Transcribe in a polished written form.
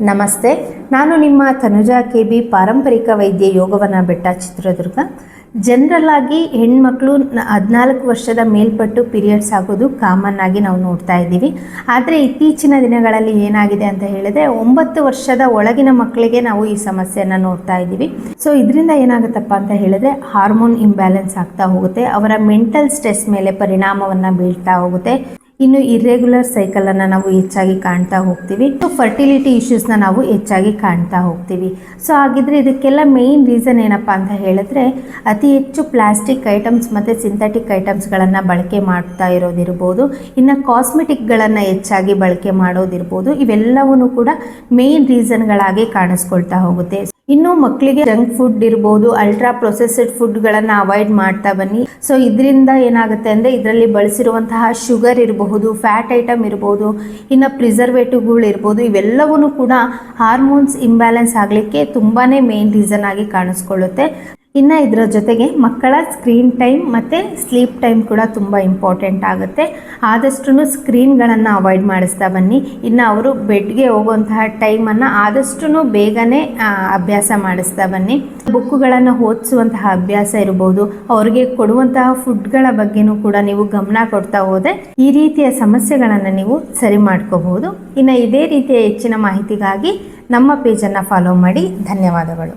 ನಮಸ್ತೆ, ನಾನು ನಿಮ್ಮ ತನುಜಾ ಕೆ.ಬಿ. ಪಾರಂಪರಿಕ ವೈದ್ಯ ಯೋಗವನ ಬೆಟ್ಟ ಚಿತ್ರದುರ್ಗ. ಜನರಲ್ ಆಗಿ ಹೆಣ್ಮಕ್ಳು 14 ವರ್ಷದ ಮೇಲ್ಪಟ್ಟು ಪೀರಿಯಡ್ಸ್ ಆಗೋದು ಕಾಮನ್ ಆಗಿ ನಾವು ನೋಡ್ತಾ ಇದ್ದೀವಿ. ಆದರೆ ಇತ್ತೀಚಿನ ದಿನಗಳಲ್ಲಿ ಏನಾಗಿದೆ ಅಂತ ಹೇಳಿದ್ರೆ 9 ವರ್ಷದ ಒಳಗಿನ ಮಕ್ಕಳಿಗೆ ನಾವು ಈ ಸಮಸ್ಯೆಯನ್ನು ನೋಡ್ತಾ ಇದ್ದೀವಿ. ಸೊ ಇದರಿಂದ ಏನಾಗುತ್ತಪ್ಪ ಅಂತ ಹೇಳಿದ್ರೆ ಹಾರ್ಮೋನ್ ಇಂಬ್ಯಾಲೆನ್ಸ್ ಆಗ್ತಾ ಹೋಗುತ್ತೆ, ಅವರ ಮೆಂಟಲ್ ಸ್ಟ್ರೆಸ್ ಮೇಲೆ ಪರಿಣಾಮವನ್ನು ಬೀಳ್ತಾ ಹೋಗುತ್ತೆ. ಇನ್ನು ಇರ್ರೆಗ್ಯುಲರ್ ಸೈಕಲನ್ನು ನಾವು ಹೆಚ್ಚಾಗಿ ಕಾಣ್ತಾ ಹೋಗ್ತೀವಿ. ಫರ್ಟಿಲಿಟಿ ಇಶ್ಯೂಸ್ನ ನಾವು ಹೆಚ್ಚಾಗಿ ಕಾಣ್ತಾ ಹೋಗ್ತೀವಿ. ಸೊ ಹಾಗಿದ್ರೆ ಇದಕ್ಕೆಲ್ಲ ಮೇಯ್ನ್ ರೀಸನ್ ಏನಪ್ಪ ಅಂತ ಹೇಳಿದ್ರೆ ಅತಿ ಹೆಚ್ಚು ಪ್ಲಾಸ್ಟಿಕ್ ಐಟಮ್ಸ್ ಮತ್ತು ಸಿಂಥೆಟಿಕ್ ಐಟಮ್ಸ್ಗಳನ್ನು ಬಳಕೆ ಮಾಡ್ತಾ ಇರೋದಿರ್ಬೋದು, ಇನ್ನು ಕಾಸ್ಮೆಟಿಕ್ಗಳನ್ನು ಹೆಚ್ಚಾಗಿ ಬಳಕೆ ಮಾಡೋದಿರ್ಬೋದು. ಇವೆಲ್ಲವೂ ಕೂಡ ಮೇಯ್ನ್ ರೀಸನ್ಗಳಾಗಿ ಕಾಣಿಸ್ಕೊಳ್ತಾ ಹೋಗುತ್ತೆ. ಇನ್ನು ಮಕ್ಕಳಿಗೆ ಜಂಕ್ ಫುಡ್ ಇರ್ಬೋದು, ಅಲ್ಟ್ರಾ ಪ್ರೊಸೆಸ್ಡ್ ಫುಡ್ಗಳನ್ನು ಅವಾಯ್ಡ್ ಮಾಡ್ತಾ ಬನ್ನಿ. ಸೊ ಇದರಿಂದ ಏನಾಗುತ್ತೆ ಅಂದರೆ ಇದರಲ್ಲಿ ಬಳಸಿರುವಂತಹ ಶುಗರ್ ಇರಬಹುದು, ಫ್ಯಾಟ್ ಐಟಮ್ ಇರ್ಬೋದು, ಇನ್ನು ಪ್ರಿಸರ್ವೇಟಿವ್ಗಳು ಇರ್ಬೋದು, ಇವೆಲ್ಲವೂ ಕೂಡ ಹಾರ್ಮೋನ್ಸ್ ಇಂಬ್ಯಾಲೆನ್ಸ್ ಆಗಲಿಕ್ಕೆ ತುಂಬಾ ಮೇನ್ ರೀಸನ್ ಆಗಿ ಕಾಣಿಸ್ಕೊಳ್ಳುತ್ತೆ. ಇನ್ನು ಇದರ ಜೊತೆಗೆ ಮಕ್ಕಳ ಸ್ಕ್ರೀನ್ ಟೈಮ್ ಮತ್ತು ಸ್ಲೀಪ್ ಟೈಮ್ ಕೂಡ ತುಂಬ ಇಂಪಾರ್ಟೆಂಟ್ ಆಗುತ್ತೆ. ಆದಷ್ಟು ಸ್ಕ್ರೀನ್ಗಳನ್ನು ಅವಾಯ್ಡ್ ಮಾಡಿಸ್ತಾ ಬನ್ನಿ. ಇನ್ನು ಅವರು ಬೆಡ್ಗೆ ಹೋಗುವಂತಹ ಟೈಮನ್ನು ಆದಷ್ಟು ಬೇಗನೆ ಅಭ್ಯಾಸ ಮಾಡಿಸ್ತಾ ಬನ್ನಿ. ಬುಕ್ಕುಗಳನ್ನು ಓದಿಸುವಂತಹ ಅಭ್ಯಾಸ ಇರ್ಬೋದು, ಅವ್ರಿಗೆ ಕೊಡುವಂತಹ ಫುಡ್ಗಳ ಬಗ್ಗೆನೂ ಕೂಡ ನೀವು ಗಮನ ಕೊಡ್ತಾ ಹೋದರೆ ಈ ರೀತಿಯ ಸಮಸ್ಯೆಗಳನ್ನು ನೀವು ಸರಿ ಮಾಡ್ಕೋಬಹುದು. ಇನ್ನು ಇದೇ ರೀತಿಯ ಹೆಚ್ಚಿನ ಮಾಹಿತಿಗಾಗಿ ನಮ್ಮ ಪೇಜನ್ನು ಫಾಲೋ ಮಾಡಿ. ಧನ್ಯವಾದಗಳು.